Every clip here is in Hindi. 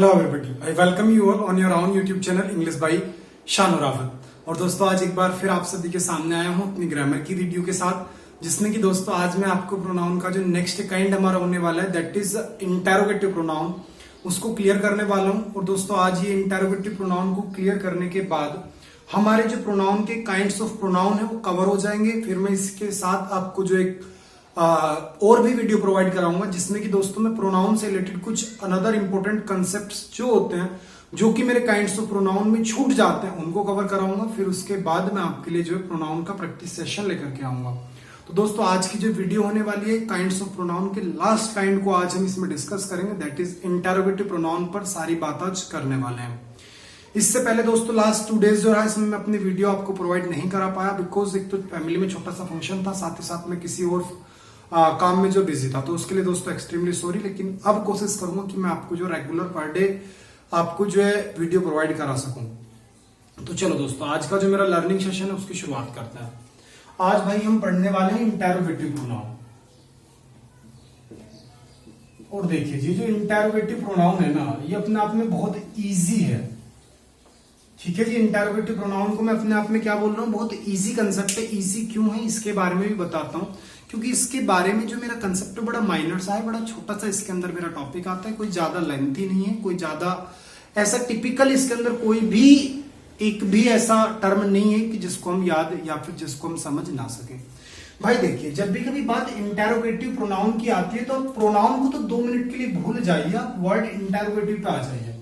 Hello everybody, I welcome you all on your own YouTube channel English by शान रावत। और दोस्तों आज एक बार फिर आप सभी के सामने आया हूं अपनी ग्रामर की वीडियो के साथ, जिसमें कि दोस्तों आज मैं आपको प्रोनाउन का जो नेक्स्ट काइंड हमारा होने वाला है दैट इज इंटेरोगेटिव प्रोनाउन, उसको क्लियर करने वाला हूं। और दोस्तों आज ये इंटेरोगेटिव प्रोनाउन को क्लियर करने के बाद हमारे जो प्रोनाउन के काइंड्स ऑफ प्रोनाउन है वो कवर हो जाएंगे। फिर मैं इसके साथ आपको जो एक और भी वीडियो प्रोवाइड कराऊंगा जिसमें कि दोस्तों मैं प्रोनाउन से रिलेटेड कुछ अनदर इंपॉर्टेंट कंसेप्ट्स जो होते हैं जो कि मेरे काइंड्स ऑफ प्रोनाउन में छूट जाते हैं उनको कवर कराऊंगा। फिर उसके बाद मैं आपके लिए जो है प्रोनाउन का प्रैक्टिस सेशन लेकर के आऊंगा। तो दोस्तों आज की जो वीडियो होने वाली है काइंड्स ऑफ प्रोनाउन के लास्ट काइंड को आज हम इसमें डिस्कस करेंगे, दैट इज इंटेरोगेटिव प्रोनाउन पर सारी बात आज करने वाले हैं। इससे पहले दोस्तों लास्ट 2 डेज जो है इसमें मैं अपनी वीडियो आपको प्रोवाइड नहीं करा पाया बिकॉज एक तो फैमिली में छोटा सा फंक्शन था, साथ ही साथ में किसी और काम में जो बिजी था, तो उसके लिए दोस्तों एक्सट्रीमली सॉरी। लेकिन अब कोशिश करूंगा कि मैं आपको जो रेगुलर पर डे आपको जो है वीडियो प्रोवाइड करा सकूं। तो चलो दोस्तों आज का जो मेरा लर्निंग सेशन है उसकी शुरुआत करते हैं। आज भाई हम पढ़ने वाले हैं इंटेरोगेटिव प्रोनाउन। और देखिए ये जो इंटेरोगेटिव प्रोनाउन है ना ये अपने आप में बहुत ईजी है, ठीक है जी। इंटेरोगेटिव प्रोनाउन को मैं अपने आप में क्या बोल रहा हूँ, बहुत इजी कंसेप्ट है। इजी क्यों है इसके बारे में भी बताता हूँ, क्योंकि इसके बारे में जो मेरा कंसेप्ट है बड़ा माइनर सा है, बड़ा छोटा सा इसके अंदर मेरा टॉपिक आता है, कोई ज्यादा लेंथी नहीं है, कोई ज्यादा ऐसा टिपिकल इसके अंदर कोई भी एक भी ऐसा टर्म नहीं है कि जिसको हम याद या फिर जिसको हम समझ ना सके। भाई देखिए जब भी कभी बात इंटेरोगेटिव प्रोनाउन की आती है तो प्रोनाउन को तो 2 मिनट के लिए भूल जाइए, आप वर्ड इंटेरोगेटिव पे आ जाइए।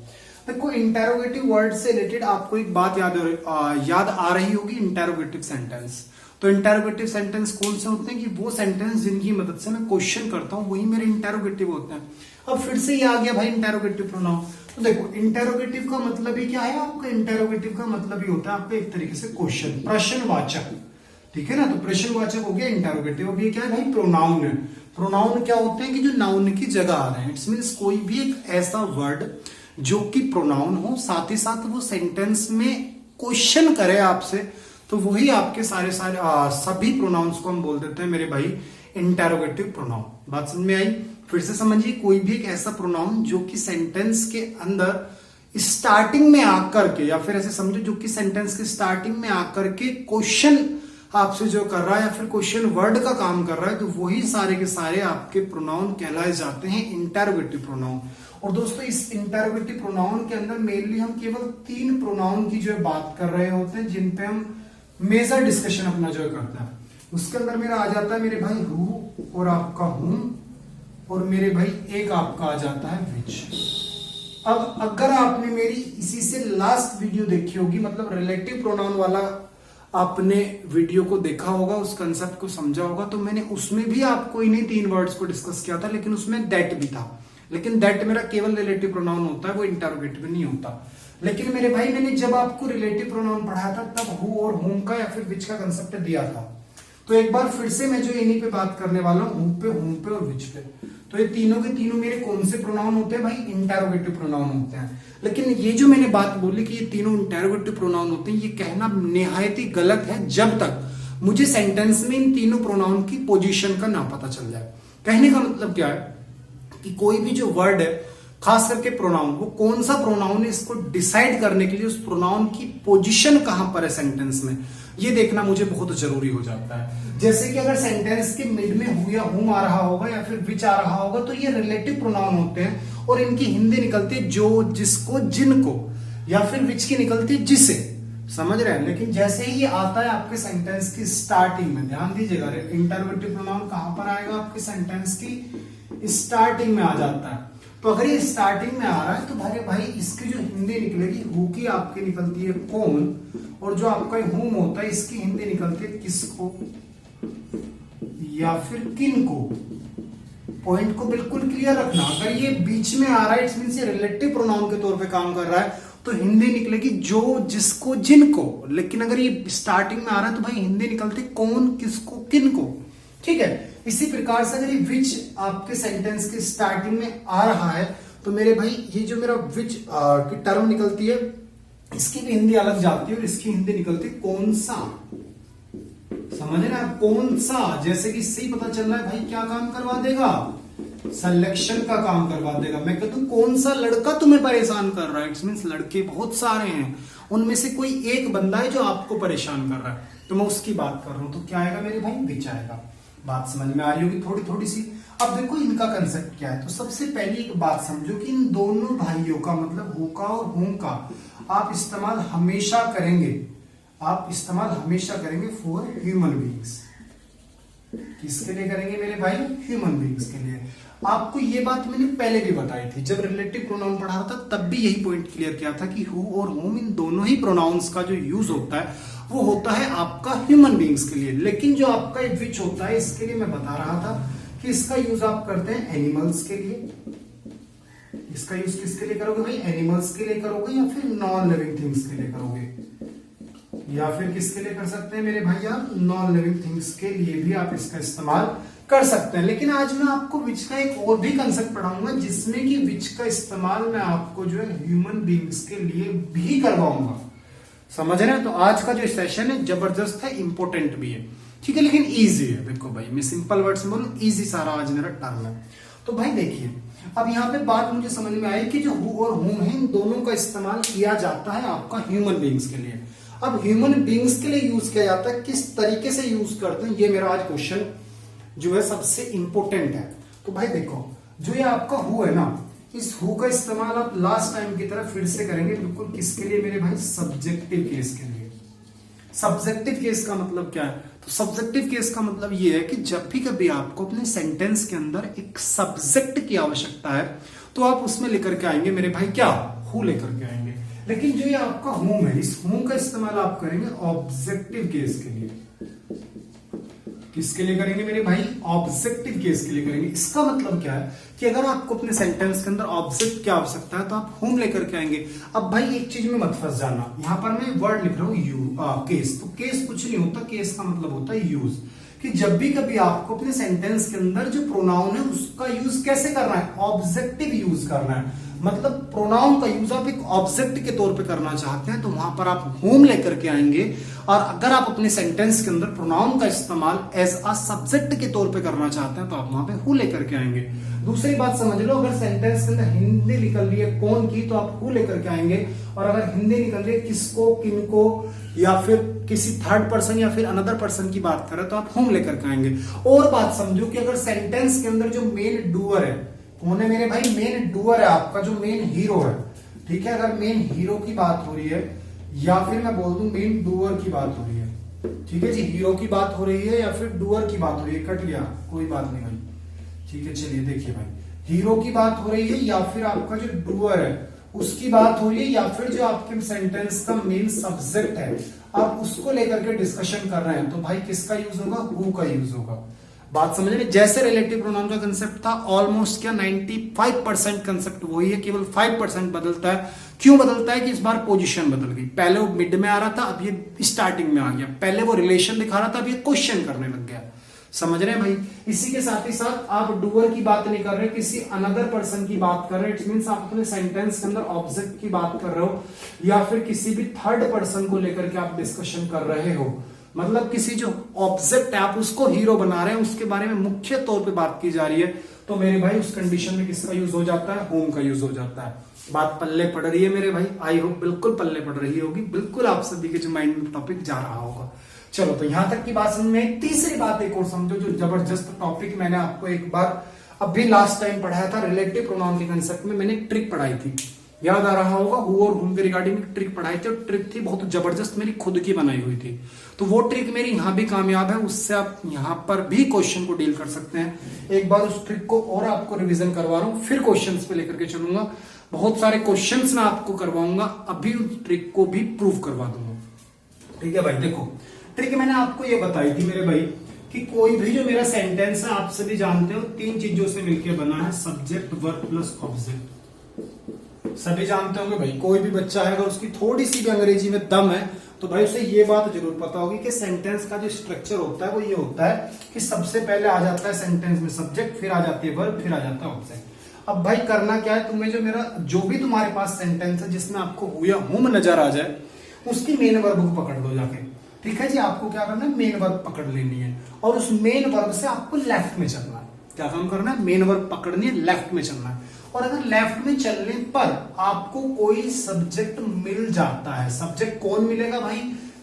देखो इंटेरोगेटिव वर्ड से रिलेटेड आपको एक बात याद आ रही होगी, इंटेरोगेटिव सेंटेंस। तो इंटेरोगेटिव सेंटेंस कौन से होते हैं कि वो सेंटेंस जिनकी मदद से मैं क्वेश्चन करता हूं वही मेरे इंटेरोगेटिव होते हैं। अब फिर से ये आ गया भाई इंटेरोगेटिव प्रोनाउन। तो देखो इंटेरोगेटिव का मतलब ही क्या है, आपका इंटेरोगेटिव का मतलब ही होता है आपका एक तरीके से क्वेश्चन, प्रश्नवाचक, ठीक है ना। तो प्रश्नवाचक हो गया इंटेरोगेटिव। अब ये क्या है भाई, प्रोनाउन है। प्रोनाउन क्या होते हैं कि जो नाउन की जगह आ रहे हैं, इट्स मीन्स कोई भी एक ऐसा वर्ड जो कि प्रोनाउन हो, साथ ही साथ वो सेंटेंस में क्वेश्चन करे आपसे, तो वही आपके सारे सभी प्रोनाउंस को हम बोल देते हैं मेरे भाई इंटेरोगेटिव प्रोनाउन। बात समझ में आई? फिर से समझिए, कोई भी एक ऐसा प्रोनाउन जो कि सेंटेंस के अंदर स्टार्टिंग में आकर के, या फिर ऐसे समझो जो कि सेंटेंस के स्टार्टिंग में आकर के क्वेश्चन आपसे जो कर रहा है या फिर क्वेश्चन वर्ड का काम कर रहा है, तो वही सारे के सारे आपके प्रोनाउन कहलाए जाते हैं इंटेरोगेटिव प्रोनाउन। और दोस्तों इस इंटेरोगेटिव प्रोनाउन के अंदर मेनली हम केवल 3 प्रोनाउन की जो है बात कर रहे होते हैं जिन पे हम मेजर डिस्कशन अपना जो करता है। उसके अंदर मेरा आ जाता है मेरे भाई हु और आपका हुम, और मेरे भाई एक आपका आ जाता है विच। अब अगर आपने मेरी इसी से लास्ट वीडियो देखी होगी, मतलब रिलेटिव प्रोनाउन वाला आपने वीडियो को देखा होगा, उस कंसेप्ट को समझा होगा, तो मैंने उसमें भी आपको इन्हीं 3 वर्ड्स को डिस्कस किया था, लेकिन उसमें दैट भी था। लेकिन दैट मेरा केवल रिलेटिव प्रोनाउन होता है, वो इंटेरोगेटिव नहीं होता। लेकिन मेरे भाई मैंने जब आपको रिलेटिव प्रोनाउन पढ़ाया था तब हु और हुम का या फिर विच का कंसेप्ट दिया था। तो एक बार फिर से मैं जो इन्हीं पे बात करने वाला हूं, हु पे, हुम पे और विच पे। तो ये तीनों के तीनों मेरे कौन से प्रोनाउन होते हैं भाई, इंटेरोगेटिव प्रोनाउन होते हैं। लेकिन ये जो मैंने बात बोली कि ये तीनों इंटेरोगेटिव प्रोनाउन होते हैं, ये कहना निहायत ही गलत है जब तक मुझे सेंटेंस में इन तीनों प्रोनाउन की पोजीशन का ना पता चल जाए। कहने का मतलब क्या है कि कोई भी जो वर्ड है, खास करके प्रोनाउन, वो कौन सा प्रोनाउन है इसको डिसाइड करने के लिए उस प्रोनाउन की पोजीशन कहां पर है सेंटेंस में, ये देखना मुझे बहुत जरूरी हो जाता है। जैसे कि अगर सेंटेंस के मिड में हु या हुम आ रहा होगा या फिर विच आ रहा होगा, तो ये रिलेटिव प्रोनाउन होते हैं और इनकी हिंदी निकलती है जो, जिसको, जिनको, या फिर विच की निकलती है जिसे, समझ रहे हैं। लेकिन जैसे ही ये आता है आपके सेंटेंस की स्टार्टिंग में, ध्यान दीजिएगा इंटेरोगेटिव प्रोनाउन कहां पर आएगा, आपके सेंटेंस की स्टार्टिंग में आ जाता है। तो अगर ये स्टार्टिंग में आ रहा है तो भाई इसकी जो हिंदी निकलेगी, हु की आपकी निकलती है कौन, और जो आपका हुम होता है इसकी हिंदी निकलती है किसको या फिर किन को। पॉइंट को बिल्कुल क्लियर रखना। अगर ये बीच में आ रहा है इट्स मींस ये रिलेटिव प्रोनाउन के तौर पे काम कर रहा है, तो हिंदी निकलेगी जो, जिसको, जिनको। लेकिन अगर ये स्टार्टिंग में आ रहा है तो भाई हिंदी निकलती कौन, किसको, किन को, ठीक है। इसी प्रकार से अगर ये विच आपके सेंटेंस के स्टार्टिंग में आ रहा है तो मेरे भाई ये जो मेरा विच की टर्म निकलती है, इसकी भी हिंदी अलग जाती है और इसकी हिंदी निकलती है कौन सा। समझ रहे हैं, कौन सा, जैसे कि इससे ही पता चल रहा है भाई क्या काम करवा देगा, सिलेक्शन का काम करवा देगा। मैं कहता हूं कौन सा लड़का तुम्हें परेशान कर रहा है, इट्स मीन्स लड़के बहुत सारे हैं, उनमें से कोई एक बंदा है जो आपको परेशान कर रहा है, तो मैं उसकी बात कर रहा हूं। तो क्या आएगा मेरे भाई, विच आएगा। बात समझ में आ रही होगी थोड़ी थोड़ी सी। अब देखो इनका कंसेप्ट क्या है। तो सबसे पहली एक बात समझो कि इन दोनों भाइयों का मतलब हु का और हुम का आप इस्तेमाल हमेशा करेंगे, आप इस्तेमाल हमेशा करेंगे फॉर ह्यूमन बीइंग्स। किसके लिए करेंगे मेरे भाई, ह्यूमन बीइंग्स के लिए। आपको ये बात मैंने पहले भी बताई थी, जब रिलेटिव प्रोनाउन पढ़ा रहा था तब भी यही पॉइंट क्लियर किया था कि हु और हुम इन दोनों ही प्रोनाउंस का जो यूज होता है वो होता है आपका ह्यूमन बीइंग्स के लिए। लेकिन जो आपका विच होता है इसके लिए मैं बता रहा था कि इसका यूज आप करते हैं एनिमल्स के लिए। इसका यूज किसके लिए करोगे भाई, एनिमल्स के लिए करोगे या फिर नॉन लिविंग थिंग्स के लिए करोगे, या फिर किसके लिए कर सकते हैं मेरे भाई आप, नॉन लिविंग थिंग्स के लिए भी आप इसका इस्तेमाल कर सकते हैं। लेकिन आज मैं आपको विच का एक और भी कंसेप्ट पढ़ाऊंगा जिसमें कि विच का इस्तेमाल मैं आपको जो है ह्यूमन बीइंग्स के लिए भी करवाऊंगा। समझ रहे हैं? तो आज का जो सेशन है जबरदस्त है, इंपॉर्टेंट भी है, ठीक है, लेकिन इजी है। देखो भाई मैं सिंपल वर्ड्स में बोलूं, इजी सारा आज मेरा टर्म है। तो भाई देखिए अब यहाँ पे बात मुझे समझ में आई कि जो हु और हुम है इन दोनों का इस्तेमाल किया जाता है आपका ह्यूमन बीइंग्स के लिए। अब ह्यूमन बीइंग्स के लिए यूज किया जाता है, किस तरीके से यूज करते हैं, ये मेरा आज क्वेश्चन जो है सबसे इंपॉर्टेंट है। तो भाई देखो जो ये आपका हु है ना, इस हु का इस्तेमाल आप लास्ट टाइम की तरह फिर से करेंगे, बिल्कुल किसके लिए मेरे भाई, सब्जेक्टिव केस के लिए। सब्जेक्टिव केस का मतलब क्या है, तो सब्जेक्टिव केस का मतलब ये है कि जब भी कभी आपको अपने सेंटेंस के अंदर एक सब्जेक्ट की आवश्यकता है तो आप उसमें लेकर के आएंगे मेरे भाई क्या, हु लेकर के आएंगे। लेकिन जो ये आपका हुम है, इस हुम का इस्तेमाल आप करेंगे ऑब्जेक्टिव केस के लिए। किसके लिए करेंगे मेरे भाई, ऑब्जेक्टिव केस के लिए करेंगे। इसका मतलब क्या है कि अगर आपको अपने सेंटेंस के अंदर ऑब्जेक्ट की आवश्यकता है तो आप हुम लेकर के आएंगे। अब भाई एक चीज में मत फंस जाना, यहां पर मैं वर्ड लिख रहा हूं केस, तो केस कुछ नहीं होता, केस का मतलब होता है यूज। कि जब भी कभी आपको अपने सेंटेंस के अंदर जो प्रोनाउन है उसका यूज कैसे करना है, ऑब्जेक्टिव यूज करना है। मतलब प्रोनाउन का यूज आप एक ऑब्जेक्ट के तौर पे करना चाहते हैं तो वहां पर आप होम लेकर के आएंगे। और अगर आप अपने सेंटेंस के अंदर प्रोनाउन का इस्तेमाल एज अ सब्जेक्ट के तौर पे करना चाहते हैं तो आप वहां पे हु लेकर के आएंगे। दूसरी बात समझ लो, अगर सेंटेंस के अंदर हिंदी निकल रही है कौन की, तो आप हु लेकर के आएंगे। और अगर हिंदी निकल रही है किसको, किनको, या फिर किसी थर्ड पर्सन या फिर अनदर पर्सन की बात करें तो आप हुम लेकर के आएंगे। और बात समझो कि अगर सेंटेंस के अंदर जो मेन डूअर है, कौन है मेरे भाई, मेन डूअर है आपका जो मेन हीरो है, ठीक है। अगर मेन हीरो की बात हो रही है या फिर मैं बोल दूं मेन डूअर की बात हो रही है, ठीक है जी, हीरो की बात हो रही है या फिर डूअर की बात हो रही है, कट गया कोई बात नहीं भाई, ठीक है। चलिए देखिए भाई, हीरो की बात हो रही है या फिर आपका जो डूअर है उसकी बात हो रही है या फिर जो आपके सेंटेंस का मेन सब्जेक्ट है आप उसको लेकर के डिस्कशन कर रहे हैं, तो भाई किसका यूज होगा, हु का यूज होगा। बात समझ में? जैसे रिलेटिव प्रोनाउन का कंसेप्ट था ऑलमोस्ट क्या 95% कंसेप्ट वही है, केवल 5% बदलता है। क्यों बदलता है कि इस बार पोजीशन बदल गई, पहले वो मिड में आ रहा था अब ये स्टार्टिंग में आ गया, पहले वो रिलेशन दिखा रहा था अब ये क्वेश्चन करने लग गया। समझ रहे हैं भाई? इसी के साथ ही साथ आप डूअर की बात नहीं कर रहे, किसी अनदर पर्सन की बात कर रहे हैं, इट मींस आप अपने सेंटेंस के अंदर ऑब्जेक्ट की बात कर रहे हो या फिर किसी भी थर्ड पर्सन को लेकर के आप डिस्कशन कर रहे हो। मतलब किसी जो ऑब्जेक्ट है आप उसको हीरो बना रहे हैं, उसके बारे में मुख्य तौर पे बात की जा रही है, तो मेरे भाई उस कंडीशन में किसका यूज हो जाता है, होम का यूज हो जाता है। बात पल्ले पड़ रही है मेरे भाई, आई होप बिल्कुल पल्ले पड़ रही होगी, बिल्कुल आप सभी के जो माइंड में टॉपिक जा रहा होगा। चलो तो यहां तक की बात समझ में। तीसरी बात एक और समझो, जो जबरदस्त टॉपिक मैंने आपको एक बार अभी लास्ट टाइम पढ़ाया था रिलेटिव प्रोनाउन के कंसेप्ट में, मैंने ट्रिक पढ़ाई थी, याद आ रहा होगा, हु और हुम के रिगार्डिंग ट्रिक पढ़ाई थी, और ट्रिक थी बहुत जबरदस्त, मेरी खुद की बनाई हुई थी। तो वो ट्रिक मेरी यहां भी कामयाब है, उससे आप यहां पर भी क्वेश्चन को डील कर सकते हैं। एक बार उस ट्रिक को और आपको रिवीजन करवा रहा हूं, फिर क्वेश्चंस पे लेकर के चलूंगा, बहुत सारे क्वेश्चंस मैं आपको करवाऊंगा, अभी उस ट्रिक को भी प्रूव करवा दूंगा। ठीक है भाई, देखो ट्रिक मैंने आपको ये बताई थी मेरे भाई कि कोई भी जो मेरा सेंटेंस है आप सभी जानते हो तीन चीजों से मिलकर बना है, सब्जेक्ट, वर्ब प्लस ऑब्जेक्ट। सभी जानते होंगे भाई, कोई भी बच्चा है अगर उसकी थोड़ी सी भी अंग्रेजी में दम है तो भाई उसे ये बात जरूर पता होगी कि सेंटेंस का जो स्ट्रक्चर होता है वो ये होता है कि सबसे पहले आ जाता है सेंटेंस में सब्जेक्ट, फिर आ जाती है वर्ब, फिर आ जाता है ऑब्जेक्ट। अब भाई करना क्या है, तुम्हें जो मेरा जो भी तुम्हारे पास सेंटेंस है जिसमें आपको हु या हुम नजर आ जाए उसकी मेन वर्ब को पकड़ लो जाके, ठीक है जी। आपको क्या करना है, मेन वर्ब पकड़ लेनी है और उस मेन वर्ब से आपको लेफ्ट में चलना है, क्या काम करना है, मेन वर्ब पकड़नी है, लेफ्ट में चलना है। और अगर लेफ्ट में चलने पर आपको कोई सब्जेक्ट मिल जाता है, सब्जेक्ट कौन मिलेगा भाई,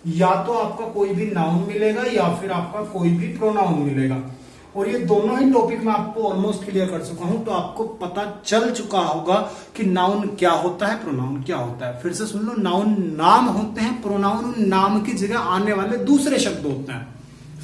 या तो आपका कोई भी नाउन मिलेगा या फिर आपका कोई भी प्रोनाउन मिलेगा। और ये दोनों ही टॉपिक मैं आपको ऑलमोस्ट क्लियर कर चुका हूं, तो आपको पता चल चुका होगा कि नाउन क्या होता है, प्रोनाउन क्या होता है। फिर से सुन लो, नाउन नाम होते हैं, प्रोनाउन नाम की जगह आने वाले दूसरे शब्द होते हैं,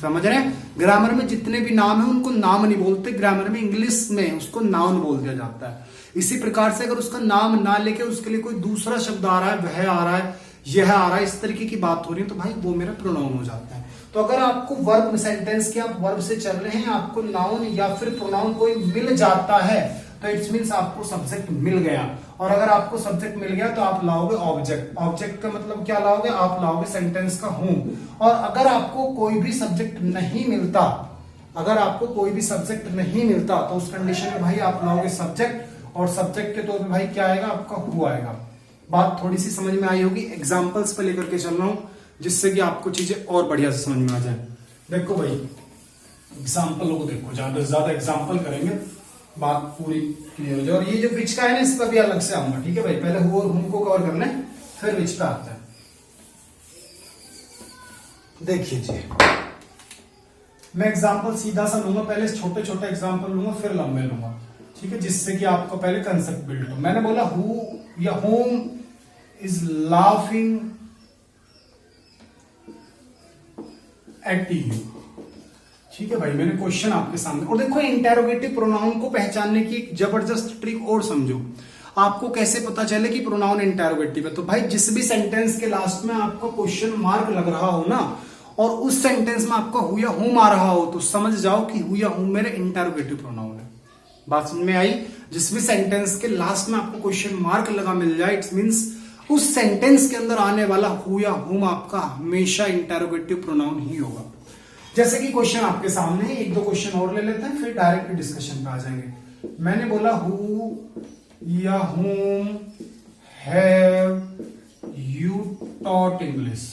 समझ रहे हैं। ग्रामर में जितने भी नाम है उनको नाम नहीं बोलते, ग्रामर में इंग्लिश में उसको नाउन बोल दिया जाता है। इसी प्रकार से अगर उसका नाम ना लेके उसके लिए कोई दूसरा शब्द आ रहा है, वह आ रहा है, यह आ रहा है, इस तरीके की बात हो रही है, तो भाई वो मेरा प्रोनाउन हो जाता है। तो अगर आपको वर्ब सेंटेंस के आप वर्ब से चल रहे हैं, आपको नाउन या फिर प्रोनाउन कोई मिल जाता है, तो इट्स मीन्स आपको सब्जेक्ट मिल गया। और अगर आपको सब्जेक्ट मिल गया तो आप लाओगे ऑब्जेक्ट। ऑब्जेक्ट का मतलब क्या लाओगे, आप लाओगे सेंटेंस का हूं। और अगर आपको कोई भी सब्जेक्ट नहीं मिलता, अगर आपको कोई भी सब्जेक्ट नहीं मिलता, तो उस कंडीशन में भाई आप लाओगे सब्जेक्ट, और सब्जेक्ट के तौर पे भाई क्या आएगा, आपका हु आएगा। बात थोड़ी सी समझ में आई होगी, एग्जाम्पल्स पे लेकर के चल रहा हूं जिससे कि आपको चीजें और बढ़िया से समझ में आ जाए। देखो भाई, एग्जाम्पलों को देखो, ज्यादा से ज्यादा एग्जाम्पल करेंगे, बात पूरी क्लियर हो जाए। और ये जो विच का है ना, इस पर भी अलग से आऊंगा, ठीक है भाई। पहले हु और हुम को कवर कर लें, फिर विच पे आते हैं। देखिए जी, मैं एग्जाम्पल सीधा सा लूंगा, पहले छोटे छोटे एग्जाम्पल लूंगा, फिर लंबे लूंगा, ठीक है, जिससे कि आपको पहले कंसेप्ट बिल्ड हो। मैंने बोला हु या whom is laughing at you, ठीक है भाई। मैंने क्वेश्चन आपके सामने, और देखो इंटेरोगेटिव प्रोनाउन को पहचानने की एक जबरदस्त ट्रिक और समझो। आपको कैसे पता चले कि प्रोनाउन इंटेरोगेटिव है, तो भाई जिस भी सेंटेंस के लास्ट में आपका क्वेश्चन मार्क लग रहा हो ना, और उस सेंटेंस में आपका हु या हुम आ रहा हो, तो समझ जाओ कि हु या हुम मेरे इंटेरोगेटिव प्रोनाउन है। बात समझ में आई। जिस भी सेंटेंस के लास्ट में आपको क्वेश्चन मार्क लगा मिल जाए, इट्स मींस उस सेंटेंस के अंदर आने वाला हु या हुम आपका हमेशा इंटेरोगेटिव प्रोनाउन ही होगा। जैसे कि क्वेश्चन आपके सामने, एक दो क्वेश्चन और ले लेते हैं, फिर डायरेक्ट डिस्कशन पे आ जाएंगे। मैंने बोला हु या हुम हैव यू टॉट इंग्लिश,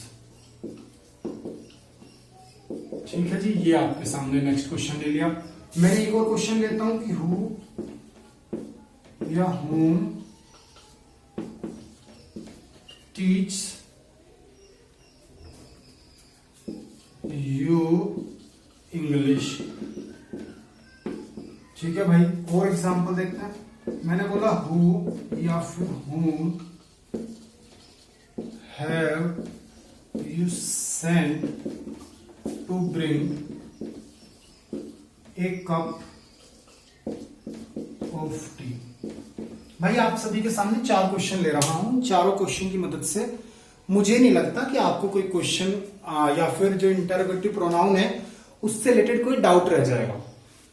ठीक है जी। ये आपके सामने नेक्स्ट क्वेश्चन ले लिया। मैंने एक और क्वेश्चन लेता हूं कि हु या हुम टीच यू इंग्लिश, ठीक है भाई। और एग्जांपल देखते हैं। मैंने बोला हु या फिर whom have you sent to bring a cup of tea. भाई आप सभी के सामने 4 क्वेश्चन ले रहा हूं। चारों क्वेश्चन की मदद से मुझे नहीं लगता कि आपको कोई क्वेश्चन या फिर जो इंटरोगेटिव प्रोनाउन है उससे रिलेटेड कोई डाउट रह जाएगा,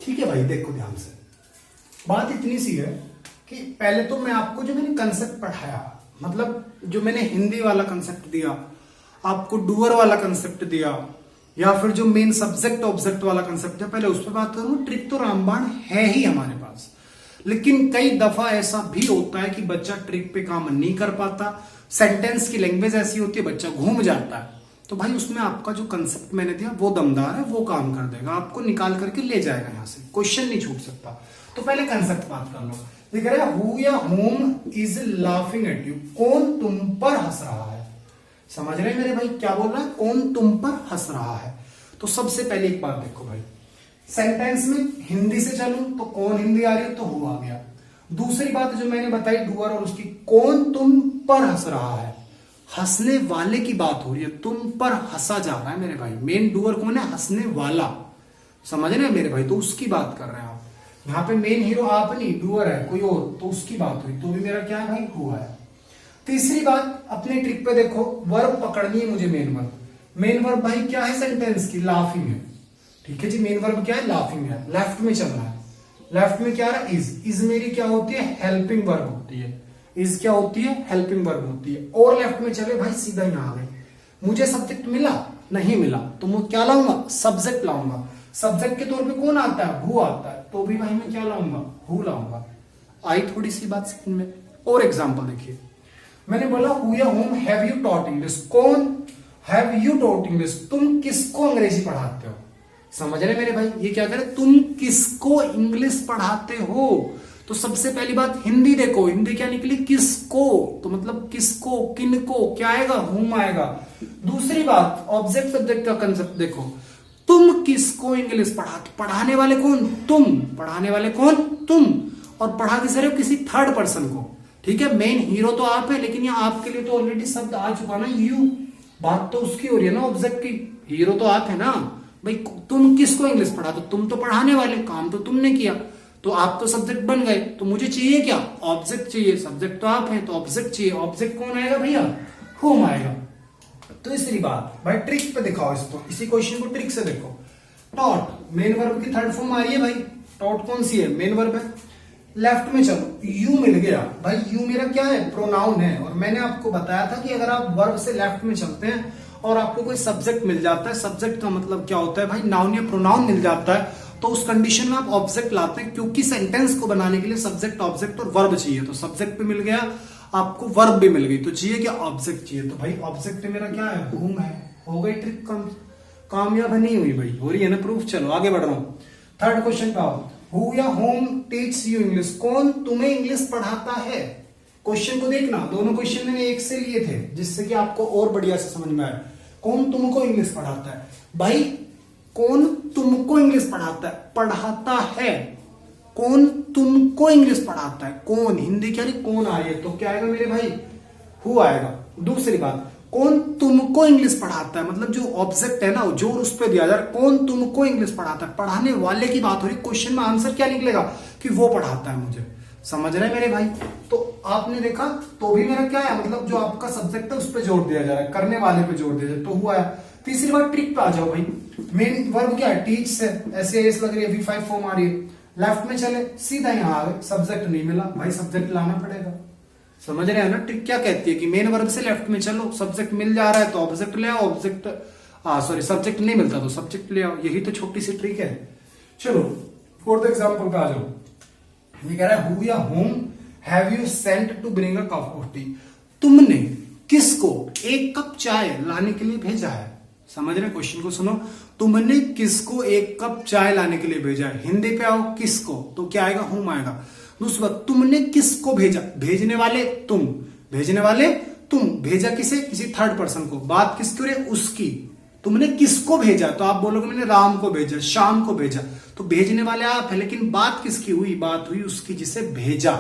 ठीक है भाई। देखो ध्यान से, बात इतनी सी है कि पहले तो मैं आपको जो मैंने कंसेप्ट पढ़ाया, मतलब जो मैंने हिंदी वाला कंसेप्ट दिया, आपको डूअर वाला कंसेप्ट दिया, या फिर जो मेन सब्जेक्ट ऑब्जेक्ट वाला कंसेप्ट है, पहले उस पर बात करूं। ट्रिक तो रामबाण है ही हमारे पास, लेकिन कई दफा ऐसा भी होता है कि बच्चा ट्रिक पे काम नहीं कर पाता, सेंटेंस की लैंग्वेज ऐसी होती है, बच्चा घूम जाता है। तो भाई उसमें आपका जो कंसेप्ट मैंने दिया वो दमदार है, वो काम कर देगा, आपको निकाल करके ले जाएगा, यहां से क्वेश्चन नहीं छूट सकता। तो पहले कंसेप्ट बात कर लो। देख रहे हु या whom is laughing at you, कौन तुम पर हंस रहा है। समझ रहे मेरे भाई क्या बोल रहा है, कौन तुम पर हंस रहा है। तो सबसे पहले एक बात देखो भाई, सेंटेंस में हिंदी से चलूं तो कौन हिंदी आ रही है, तो हु आ गया। दूसरी बात जो मैंने बताई डूअर और उसकी, कौन तुम पर हंस रहा है, हंसने वाले की बात हो रही है, तुम पर हंसा जा रहा है मेरे भाई। मेन डूअर कौन है, हंसने वाला, समझ रहे हैं मेरे भाई, तो उसकी बात कर रहे हैं आप। यहाँ पे मेन हीरो आप नहीं, डूअर है कोई और, तो उसकी बात हुई, तो भी मेरा क्या है भाई, हुआ है। तीसरी बात अपने ट्रिक पे देखो, वर्ब पकड़नी है मुझे, मेन वर्ब। मेन वर्ब भाई क्या है सेंटेंस की, लाफिंग है, ठीक है जी। मेन वर्ब क्या है, लाफिंग है, लेफ्ट में चल रहा है। लेफ्ट में क्या है, इज मेरी क्या होती है, हेल्पिंग वर्ब होती है। इज क्या होती है, हेल्पिंग वर्ब होती है। और लेफ्ट में चले भाई, सीधा यहां आ गए। मुझे सब्जेक्ट मिला नहीं मिला, तो मैं क्या लाऊंगा, सब्जेक्ट लाऊंगा। सब्जेक्ट के तौर पे कौन आता है, हु आता है, तो भी भाई मैं क्या लाऊंगा, हु लाऊंगा। आई थोड़ी सी बात समझ में। और एग्जांपल देखिए, मैंने बोला हु या whom have you taught English, कौन हैव यू टॉट इंग्लिश, तुम किसको अंग्रेजी पढ़ाते हो। समझ रहे मेरे भाई? ये क्या करे, तुम किसको इंग्लिश पढ़ाते हो? तो सबसे पहली बात हिंदी देखो, हिंदी क्या निकली, किसको, तो मतलब किसको, किनको, क्या आएगा, हुम आएगा। दूसरी बात ऑब्जेक्ट सब्जेक्ट का कंसेप्ट देखो, तुम किसको इंग्लिश पढ़ाते, पढ़ाने वाले कौन, तुम, पढ़ाने वाले कौन, तुम, और पढ़ा किस रहे हो, किसी थर्ड पर्सन को। ठीक है, मेन हीरो तो आप है, लेकिन यहाँ आपके लिए तो ऑलरेडी शब्द आ चुका ना, यू, बात तो उसकी हो रही है ना, ऑब्जेक्ट की, हीरो तो आप है ना भाई। तुम किसको इंग्लिश पढ़ाते, तुम तो पढ़ाने वाले, काम तो तुमने किया, तो आप तो सब्जेक्ट बन गए, तो मुझे चाहिए क्या, ऑब्जेक्ट चाहिए, सब्जेक्ट तो आप हैं तो ऑब्जेक्ट चाहिए, ऑब्जेक्ट कौन आएगा भैया, होम आएगा। तीसरी बात भाई, ट्रिक पे दिखाओ इसको, इसी क्वेश्चन को ट्रिक से देखो। टॉट, मेन वर्ब की थर्ड फॉर्म आ रही है भाई, टॉट कौन सी है, मेन वर्ब है। लेफ्ट में चलो, यू मिल गया भाई, यू मेरा क्या है, प्रोनाउन है, और मैंने आपको बताया था कि अगर आप वर्ब से लेफ्ट में चलते हैं और आपको कोई सब्जेक्ट मिल जाता है, सब्जेक्ट का मतलब क्या होता है भाई, नाउन या प्रोनाउन मिल जाता है, तो उस कंडीशन में आप ऑब्जेक्ट लाते हैं, क्योंकि सेंटेंस को बनाने के लिए सब्जेक्ट, ऑब्जेक्ट और वर्ब चाहिए। तो सब्जेक्ट भी मिल गया आपको, वर्ब भी मिल गई, तो चाहिए क्या, ऑब्जेक्ट चाहिए। तो भाई ऑब्जेक्ट मेरा क्या है, हुम है। हो गई ट्रिक कामयाब नहीं हुई भाई, हो रही है ना प्रूफ। चलो आगे बढ़ रहा हूं, थर्ड क्वेश्चन का, हु या होम टीच यू इंग्लिश, कौन तुम्हें इंग्लिश पढ़ाता है। क्वेश्चन को देखना, दोनों क्वेश्चन मैंने एक से लिए थे, जिससे कि आपको और बढ़िया से समझ में आए। कौन तुमको इंग्लिश पढ़ाता है भाई, कौन तुमको इंग्लिश पढ़ाता है, कौन तुमको इंग्लिश पढ़ाता है, कौन, हिंदी क्या रही, कौन आ रही है, तो क्या आएगा मेरे भाई, हु आएगा। दूसरी बात, कौन तुमको इंग्लिश पढ़ाता है, मतलब जो ऑब्जेक्ट है ना, जोर उस पर दिया जा रहा है, कौन तुमको इंग्लिश पढ़ाता है, पढ़ाने वाले की बात हो रही, क्वेश्चन में आंसर क्या निकलेगा, कि वो पढ़ाता है मुझे। समझ रहे मेरे भाई? तो आपने देखा, तो भी मेरा क्या है, मतलब जो आपका सब्जेक्ट है उस पर जोर दिया जा रहा है, करने वाले पे जोर दिया जाए, तो हुआ है। तीसरी बात, ट्रिक पे आ जाओ भाई, मेन वर्ब क्या है, टीच से, ऐसे एस लग रही है, V5 फॉर्म आ रही है, लेफ्ट में चले सीधा यहाँ आ गए, सब्जेक्ट नहीं मिला भाई, सब्जेक्ट लाना पड़ेगा। समझ रहे हैं ना? ट्रिक क्या कहती है कि मेन वर्ब से लेफ्ट में चलो, सब्जेक्ट मिल जा रहा है तो ऑब्जेक्ट ले आओ, ऑब्जेक्ट सॉरी सब्जेक्ट नहीं मिलता तो सब्जेक्ट ले आओ, यही तो छोटी सी ट्रिक है। चलो फोर्थ एग्जांपल पे आ जाओ, ये कह रहा है, हु या whom have you sent to bring a cup of tea, तुमने किसको एक कप चाय लाने के लिए भेजा है। समझ रहे क्वेश्चन को, सुनो, तुमने किसको एक कप चाय लाने के लिए भेजा है, हिंदी पे आओ, किसको, तो क्या आएगा, हुम आएगा। दूसरी बात, तुमने किसको भेजा, भेजने वाले तुम, भेजने वाले तुम, भेजा किसे, किसी थर्ड पर्सन को, बात किसकी हो रही है, उसकी। तुमने किसको भेजा, तो आप बोलोगे मैंने राम को भेजा, शाम को भेजा, तो भेजने वाले आप है, लेकिन बात किसकी हुई, बात हुई उसकी जिसे भेजा।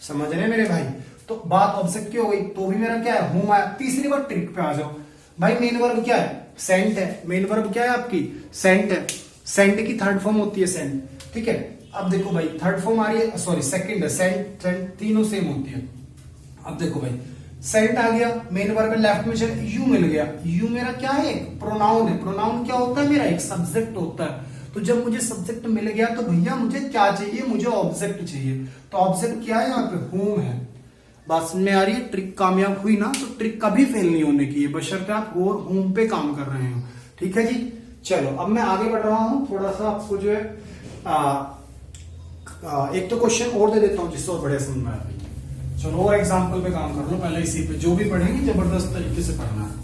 समझ रहे मेरे भाई? तो बात ऑब्जेक्ट की हो गई, तो भी मेरा क्या है, हुम आया। तीसरी बार ट्रिक पे आ जाओ भाई, मेन वर्ब क्या है, सेंट है, मेन वर्ब क्या है आपकी, सेंट है, सेंट की थर्ड फॉर्म होती है सेंट, ठीक है। अब देखो भाई, थर्ड फॉर्म आ रही है, सॉरी सेकंड है, सेंट तीनों सेम होती है। अब देखो भाई, सेंट आ गया, मेन वर्ब में लेफ्ट में चले, यू मिल गया, यू मेरा क्या है, एक प्रोनाउन है, प्रोनाउन क्या होता है मेरा, एक सब्जेक्ट होता है। तो जब मुझे सब्जेक्ट मिल गया तो भैया मुझे क्या चाहिए, मुझे ऑब्जेक्ट चाहिए, तो ऑब्जेक्ट क्या है यहाँ पे, होम है। बात समझ में आ रही है? ट्रिक कामयाब हुई ना, तो ट्रिक कभी फेल नहीं होने की है, बशर्ते आप और होम पे काम कर रहे हो। ठीक है जी, चलो अब मैं आगे बढ़ रहा हूं, थोड़ा सा आपको जो है एक तो क्वेश्चन और दे देता हूं जिससे और बढ़िया समझ में आ रही है। चलो और एग्जाम्पल पे काम कर लो, पहले इसी पे जो भी पढ़ेंगे जबरदस्त तरीके से पढ़ना है।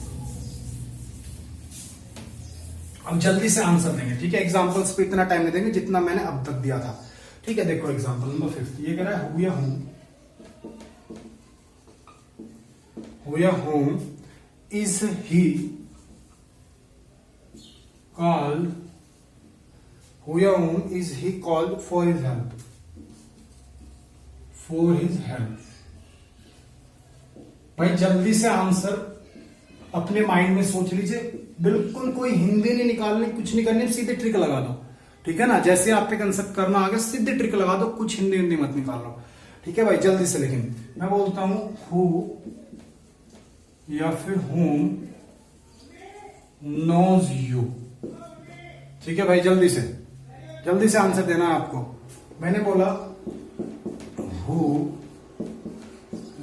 अब जल्दी से आंसर देंगे, ठीक है, एग्जाम्पल्स पे इतना टाइम नहीं देंगे जितना मैंने अब तक दिया था। ठीक है, देखो एग्जाम्पल नंबर 5, ये कह रहा है, हु या होम, हु या whom is he called, who या whom is he called for his help, for his help. भाई जल्दी से आंसर अपने माइंड में सोच लीजिए, बिल्कुल कोई हिंदी नहीं निकालनी, कुछ नहीं करनी, सीधे ट्रिक लगा दो। ठीक है ना, जैसे आप पे कंसेप्ट करना आ गया, सीधे ट्रिक लगा दो, कुछ हिंदी हिंदी मत निकालो। ठीक है भाई, जल्दी से। लेकिन मैं बोलता हूं हु या फिर होम नोज यू। ठीक है भाई, जल्दी से आंसर देना है आपको। मैंने बोला हु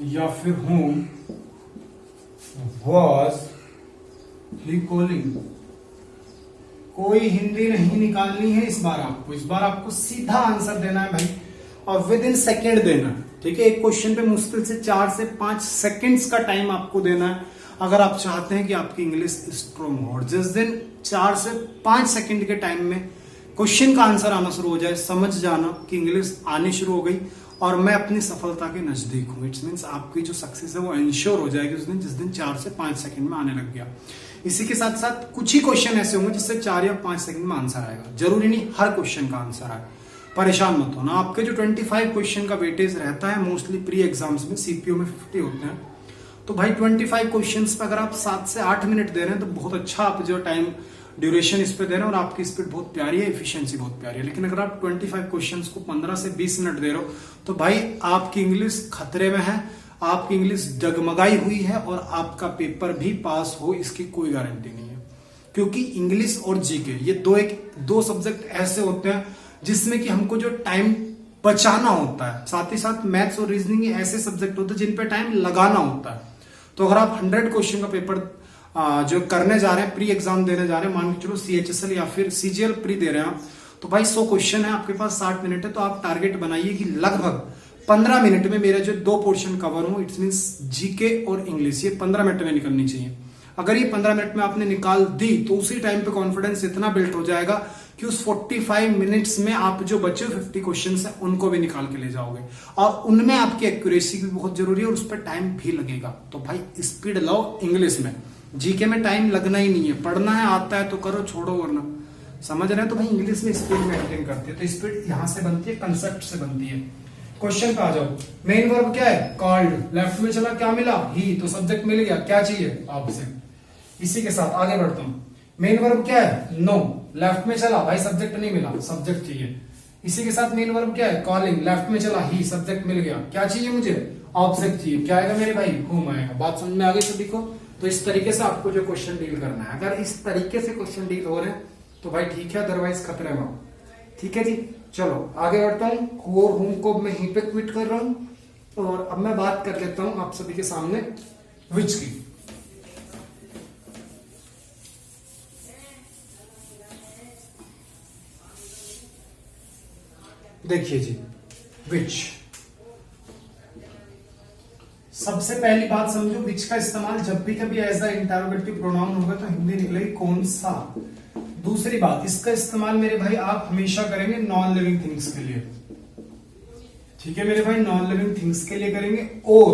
या फिर होम was he calling। कोई हिंदी नहीं निकालनी है इस बार आपको, इस बार आपको सीधा आंसर देना है भाई, और विद इन सेकेंड देना है। ठीक है, एक क्वेश्चन पे मुश्किल से 4 से 5 सेकंड्स का टाइम आपको देना है। अगर आप चाहते हैं कि आपकी इंग्लिश स्ट्रॉन्ग हो और जिस दिन 4 से 5 सेकंड के टाइम में क्वेश्चन का आंसर आना शुरू हो जाए, समझ जाना कि इंग्लिश आनी शुरू हो गई और मैं अपनी सफलता के नजदीक हूं। इट्स मीन्स आपकी जो सक्सेस है वो इंश्योर हो जाएगी उस दिन, जिस दिन 4 से 5 सेकंड में आने लग गया। इसी के साथ साथ कुछ ही क्वेश्चन ऐसे होंगे जिससे 4 या 5 सेकंड में आंसर आएगा, जरूरी नहीं हर क्वेश्चन का आंसर आए। परेशान मत होना। आपके जो 25 क्वेश्चन का वेटेज रहता है मोस्टली प्री एग्जाम्स में, सीपीओ में 50 होते हैं, तो भाई 25 क्वेश्चंस पे अगर आप 7 से 8 मिनट दे रहे हैं तो बहुत अच्छा आप जो टाइम ड्यूरेशन इस पे दे रहे हैं और आपकी स्पीड बहुत प्यारी है, एफिशिएंसी बहुत प्यारी है। लेकिन अगर आप 25 क्वेश्चंस को 15 से 20 मिनट दे रहे हो तो भाई आपकी इंग्लिश खतरे में है, आपकी इंग्लिश डगमगाई हुई है और आपका पेपर भी पास हो इसकी कोई गारंटी नहीं है। क्योंकि इंग्लिश और जीके ये दो सब्जेक्ट ऐसे होते हैं जिसमें कि हमको जो टाइम बचाना होता है, साथ ही साथ मैथ्स और रीजनिंग ऐसे सब्जेक्ट होते हैं जिन पे टाइम लगाना होता है। तो अगर आप 100 क्वेश्चन का पेपर जो करने जा रहे हैं, प्री एग्जाम देने जा रहे हैं, मान के चलो CHSL या फिर CGL प्री दे रहे हैं आप, तो भाई 100 क्वेश्चन है, आपके पास 60 मिनट है, तो आप टारगेट बनाइए कि लगभग 15 मिनट में मेरे जो 2 पोर्शन कवर हो, इट्स मींस जीके और इंग्लिश, ये 15 मिनट में निकलनी चाहिए। अगर ये 15 मिनट में आपने निकाल दी तो उसी टाइम पे कॉन्फिडेंस इतना बिल्ड हो जाएगा कि उस 45 मिनट्स में आप जो बचे 50 क्वेश्चन है उनको भी निकाल के ले जाओगे और उनमें आपकी एक्यूरेसी भी बहुत जरूरी है और उस पर टाइम भी लगेगा। तो भाई स्पीड लाओ इंग्लिश में, जीके में टाइम लगना ही नहीं है, पढ़ना है, आता है तो करो, छोड़ो वरना। समझ रहे हैं? तो भाई इंग्लिश में स्पीड मेंटेन करती है, तो स्पीड यहां से बनती है, कंसेप्ट से बनती है। क्वेश्चन पे आ जाओ। मेन वर्ब क्या है? कॉल्ड। लेफ्ट में चला, क्या मिला? ही। तो सब्जेक्ट मिल गया, क्या चाहिए? ऑब्जेक्ट। इसी के साथ आगे बढ़ता हूं। मेन वर्ब क्या है? नो। लेफ्ट में चला, भाई सब्जेक्ट नहीं मिला, सब्जेक्ट चाहिए। इसी के साथ मेन वर्ब क्या है? कॉलिंग। लेफ्ट में चला, ही, सब्जेक्ट मिल गया, क्या चाहिए मुझे? ऑब्जेक्ट चाहिए। क्या आएगा मेरे भाई? होम आएगा। बात समझ में आ गई सभी को? तो इस तरीके से आपको जो क्वेश्चन डील करना है, अगर इस तरीके से क्वेश्चन डील हो रहे हैं तो भाई ठीक है, अदरवाइज खतरे में हो। ठीक है जी, चलो आगे बढ़ता हूँ। कोर होम को मैं यहीं पे क्विट कर रहा हूं और अब मैं बात कर लेता हूं आप सभी के सामने विच की। देखिए जी, विच, सबसे पहली बात समझो, विच का इस्तेमाल जब भी कभी एज अ इंटरोगेटिव प्रोनाउन होगा तो हिंदी निकलेगी कौन सा। दूसरी बात, इसका इस्तेमाल मेरे भाई आप हमेशा करेंगे नॉन लिविंग थिंग्स के लिए। ठीक है मेरे भाई, नॉन लिविंग थिंग्स के लिए करेंगे और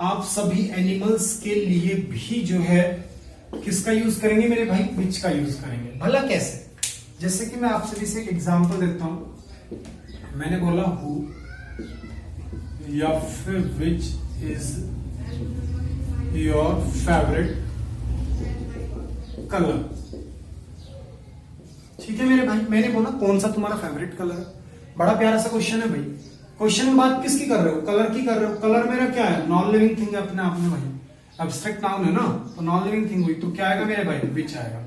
आप सभी एनिमल्स के लिए भी जो है किसका यूज करेंगे मेरे भाई? विच का यूज करेंगे। भला कैसे? जैसे कि मैं आप सभी से एक एग्जांपल देता हूं। मैंने बोला हु या फिर which is your favourite colour. ठीक है मेरे भाई, मैंने बोला कौन सा तुम्हारा फेवरेट कलर है। बड़ा प्यारा सा क्वेश्चन है भाई। क्वेश्चन में बात किसकी कर रहे हो? कलर की कर रहे हो। कलर मेरा क्या है? नॉन लिविंग थिंग है अपने आप में भाई, एब्स्ट्रैक्ट नाउन है ना, तो नॉन लिविंग थिंग हुई, तो क्या आएगा मेरे भाई? विच आएगा।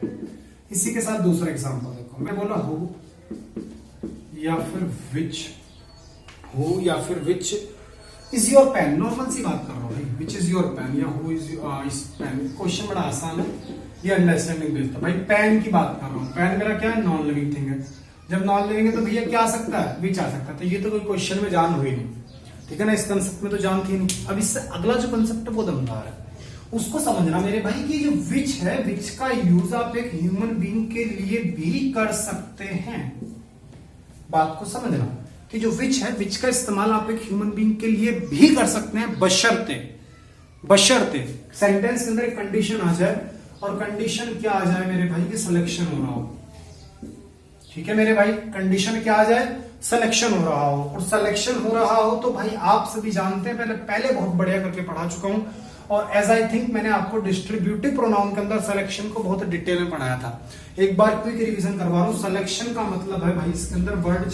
इसी के साथ दूसरा एग्जांपल देखो, मैं बोला हु या फिर विच, हु या फिर which is your pen. Normal सी बात कर रहा हूँ भाई, विच इज योर पेन या हु इज पेन। क्वेश्चन बड़ा आसान है, ये अंडरस्टैंडिंग भेजता भाई। पेन की बात कर रहा हूँ, पेन मेरा क्या है? नॉन लिविंग थिंग है। जब नॉन लिविंग है तो भैया क्या आ सकता है? विच आ सकता है। तो ये तो कोई क्वेश्चन में जान हुई नहीं, ठीक है ना, इस कंसेप्ट में तो जान थी नहीं। अब इससे अगला जो कंसेप्ट है वो दमदार है, उसको समझना मेरे भाई कि जो विच है, विच का यूज आप एक ह्यूमन बीइंग के लिए भी कर सकते हैं। बात को समझना कि जो विच है, विच का इस्तेमाल आप एक ह्यूमन बीइंग के लिए भी कर सकते हैं, बशर्ते सेंटेंस के अंदर एक कंडीशन आ जाए। और कंडीशन क्या आ जाए मेरे भाई? कि सिलेक्शन हो रहा हो। ठीक है मेरे भाई, कंडीशन क्या आ जाए? सिलेक्शन हो रहा हो। और सिलेक्शन हो रहा हो तो भाई आप सभी जानते हैं, पहले बहुत बढ़िया करके पढ़ा चुका हूं और एज आई थिंक मैंने आपको डिस्ट्रीब्यूटिव प्रोनाउन के अंदर सिलेक्शन को बहुत डिटेल में पढ़ाया था। एक बार क्विक रिवीजन करवा रहा हूं। सिलेक्शन का मतलब है भाई, इसके अंदर वर्ड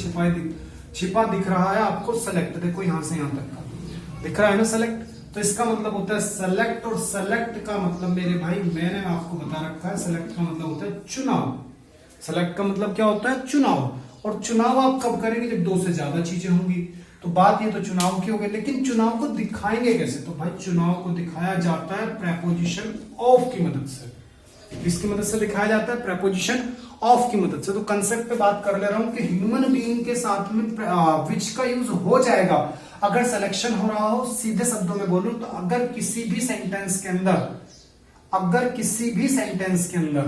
छिपा दिख रहा है आपको, सेलेक्ट। देखो यहां से यहां तक का दिख रहा है ना सेलेक्ट, तो इसका मतलब होता है सेलेक्ट। और सेलेक्ट का मतलब मेरे भाई मैंने आपको बता रखा है, सेलेक्ट का मतलब होता है चुनाव। सेलेक्ट का मतलब क्या होता है? चुनाव। और चुनाव आप कब करेंगे? जब 2 से ज्यादा चीजें होंगी। तो बात ये तो चुनाव की हो गई, लेकिन चुनाव को दिखाएंगे कैसे? तो भाई चुनाव को दिखाया जाता है प्रेपोजिशन ऑफ की मदद से। किसकी मदद से दिखाया जाता है? प्रेपोजिशन ऑफ की मदद से। तो कंसेप्ट पे बात कर ले रहा हूं कि ह्यूमन बीइंग के साथ में विच का यूज हो जाएगा अगर सिलेक्शन हो रहा हो। सीधे शब्दों में बोलूं तो अगर किसी भी सेंटेंस के अंदर अगर किसी भी सेंटेंस के अंदर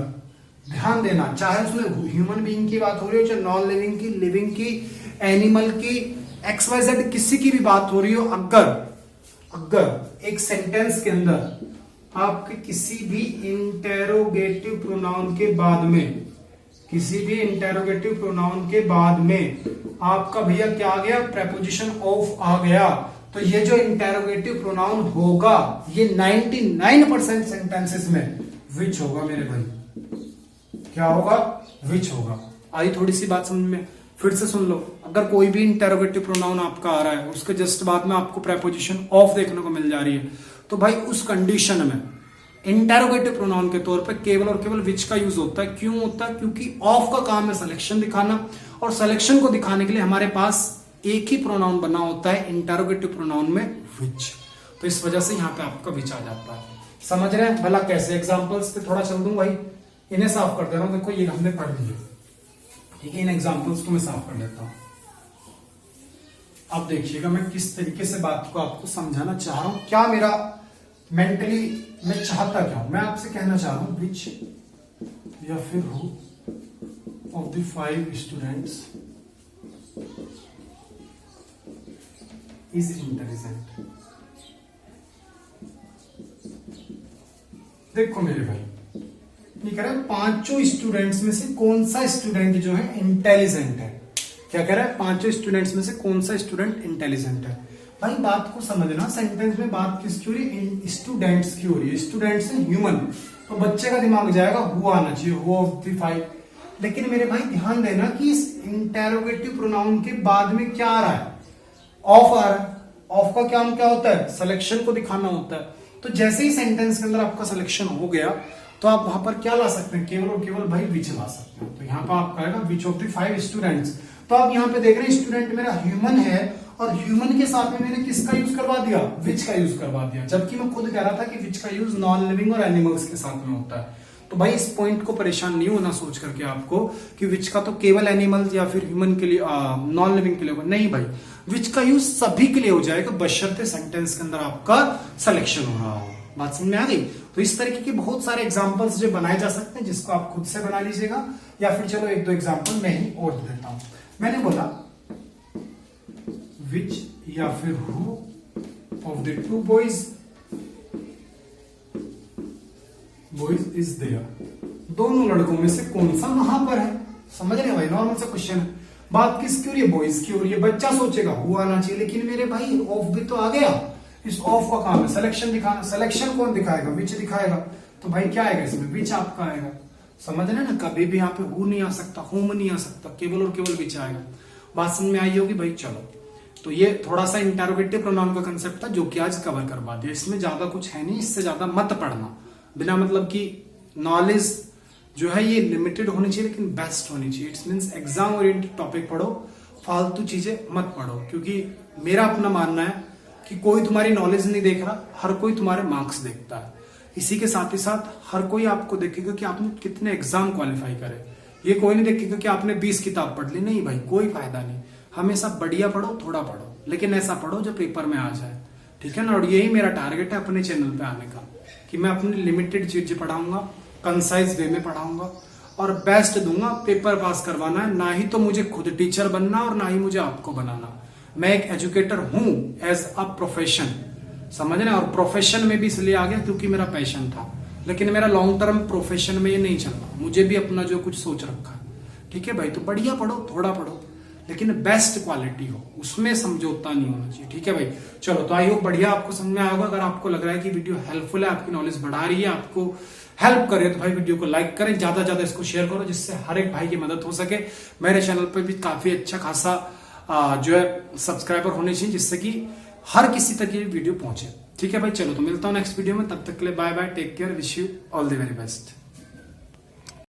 ध्यान देना, चाहे उसमें ह्यूमन बीइंग की बात हो रही हो, चाहे नॉन लिविंग की, लिविंग की, एनिमल की, XYZ किसी की भी बात हो रही हो, अगर एक सेंटेंस के अंदर आपके किसी भी इंटेरोगेटिव प्रोनाउन के बाद में, किसी भी इंटेरोगेटिव प्रोनाउन के बाद में आपका भैया क्या आ गया, प्रेपोजिशन ऑफ आ गया, तो ये जो इंटेरोगेटिव प्रोनाउन होगा ये 99% सेंटेंसेस में विच होगा मेरे भाई। क्या होगा, विच होगा। आई थोड़ी सी बात समझ में, फिर से सुन लो। अगर कोई भी इंटेरोगेटिव प्रोनाउन आपका आ रहा है, उसके जस्ट बाद में आपको प्रेपोजिशन ऑफ देखने को मिल जा रही है, तो भाई उस कंडीशन में इंटेरोगेटिव प्रोनाउन के तौर पे केवल और केवल विच का यूज होता है। क्यों होता है, क्योंकि ऑफ का काम है सिलेक्शन दिखाना, और सिलेक्शन को दिखाने के लिए हमारे पास एक ही प्रोनाउन बना होता है इंटेरोगेटिव प्रोनाउन में, विच। तो इस वजह से यहाँ पे आपका विच आ जाता है। समझ रहे हैं भला कैसे? एग्जाम्पल्स पे थोड़ा चल दूं भाई, इन्हें साफ कर दे रहा हूं। देखो ये हमने पढ़ लिए, ठीक है, इन एग्जाम्पल्स को मैं साफ कर देता हूं। अब देखिएगा मैं किस तरीके से बात को आपको समझाना चाह रहा हूं, क्या मेरा मेंटली मैं चाहता क्या हूं। मैं आपसे कहना चाह रहा हूं विच या फिर who of the 5 students is intelligent. देखो मेरे भाई, ये कह रहा है पांचों स्टूडेंट्स में से कौन सा स्टूडेंट जो है इंटेलिजेंट है। क्या कह रहा है, पांचों स्टूडेंट्स में से कौन सा स्टूडेंट इंटेलिजेंट है। भाई बात को समझना, सेंटेंस में बात किसकी हो रही है, स्टूडेंट्स की हो रही है। स्टूडेंट्स है ह्यूमन, तो बच्चे का दिमाग जाएगा हु आना चाहिए, हु ऑफ द 5। लेकिन मेरे भाई ध्यान देना कि इस इंटेरोगेटिव प्रोनाउन के बाद में क्या आ रहा है, ऑफ आ रहा है। ऑफ का काम क्या होता है, सिलेक्शन को दिखाना होता है। तो जैसे ही सेंटेंस के अंदर आपका सिलेक्शन हो गया, तो आप वहां पर क्या ला सकते हैं, केवल और केवल भाई विच ला सकते हैं। तो यहाँ पर आपका आएगा विच ऑफ द 5 स्टूडेंट्स। तो आप यहाँ पे देख रहे हैं स्टूडेंट मेरा ह्यूमन है, और ह्यूमन के साथ में मैंने किसका यूज करवा दिया, विच का यूज करवा दिया। जबकि मैं खुद कह रहा था कि विच का यूज नॉन लिविंग और एनिमल्स के साथ में होता है। तो भाई इस पॉइंट को परेशान नहीं होना सोच करके आपको कि विच का तो केवल एनिमल्स या फिर ह्यूमन के लिए, नॉन लिविंग के लिए होगा। नहीं भाई, विच का यूज सभी के लिए हो जाएगा, बशर्ते सेंटेंस के अंदर आपका सिलेक्शन हो रहा हो। बात समझ में आ गई? तो इस तरीके के बहुत सारे एग्जाम्पल्स जो बनाए जा सकते हैं, जिसको आप खुद से बना लीजिएगा, या फिर चलो 1-2 एग्जाम्पल मैं ही और दे देता हूं। मैंने बोला विच या फिर who of the 2 boys is there. दोनों लड़कों में से कौन सा वहां पर है। समझ रहे भाई, नॉर्मल सा क्वेश्चन है। बात किसकी हो रही है, बॉयज की हो रही है। बच्चा सोचेगा हु आना चाहिए, लेकिन मेरे भाई ऑफ भी तो आ गया। इस ऑफ का काम है सिलेक्शन दिखाना। सिलेक्शन कौन दिखाएगा, विच दिखाएगा। तो भाई क्या आएगा इसमें, विच आपका आएगा। समझ रहे ना, कभी भी यहाँ पे हु नहीं आ सकता, होम नहीं आ सकता, केवल और केवल विच आएगा। बात समझ में आई होगी भाई। चलो, तो ये थोड़ा सा इंटेरोगेटिव प्रोनाउन का कंसेप्ट था, जो कि आज कवर करवा दिया। इसमें ज्यादा कुछ है नहीं, इससे ज्यादा मत पढ़ना। बिना मतलब की नॉलेज जो है ये लिमिटेड होनी चाहिए, लेकिन बेस्ट होनी चाहिए। It's means exam oriented topic पढ़ो, फालतू चीजें मत पढ़ो। क्योंकि मेरा अपना मानना है कि कोई तुम्हारी नॉलेज नहीं देख रहा, हर कोई तुम्हारे मार्क्स देखता है। इसी के साथ ही साथ हर कोई आपको देखेगा कि आपने कितने एग्जाम क्वालिफाई करे। ये कोई नहीं देखेगा कि आपने 20 किताब पढ़ ली। नहीं भाई, कोई फायदा नहीं। हमेशा बढ़िया पढ़ो, थोड़ा पढ़ो, लेकिन ऐसा पढ़ो जो पेपर में आ जाए, ठीक है ना। और यही मेरा टारगेट है अपने चैनल पे आने का, कि मैं अपनी लिमिटेड चीजें पढ़ाऊंगा, कंसाइज वे में पढ़ाऊंगा और बेस्ट दूंगा। पेपर पास करवाना है, ना ही तो मुझे खुद टीचर बनना और ना ही मुझे आपको बनाना। मैं एक एजुकेटर हूं एज अ प्रोफेशन, समझना। और प्रोफेशन में भी इसलिए आ गया क्योंकि मेरा पैशन था, लेकिन मेरा लॉन्ग टर्म प्रोफेशन में ये नहीं चल रहा। मुझे भी अपना जो कुछ सोच रखा है, ठीक है भाई। तो बढ़िया पढ़ो, थोड़ा पढ़ो, लेकिन बेस्ट क्वालिटी हो, उसमें समझौता नहीं होना चाहिए, ठीक है भाई। चलो, तो आई होप बढ़िया आपको समझ में आया होगा। अगर आपको लग रहा है कि वीडियो हेल्पफुल है, आपकी नॉलेज बढ़ा रही है, आपको हेल्प करे, तो भाई वीडियो को लाइक करें, ज्यादा से ज्यादा इसको शेयर करो, जिससे हर एक भाई की मदद हो सके। मेरे चैनल पर भी काफी अच्छा खासा जो है सब्सक्राइबर होने चाहिए, जिससे कि हर किसी तक ये वीडियो पहुंचे, ठीक है भाई। चलो, तो मिलता हूं नेक्स्ट वीडियो में, तब तक के लिए bye bye, take care, wish you all the very best.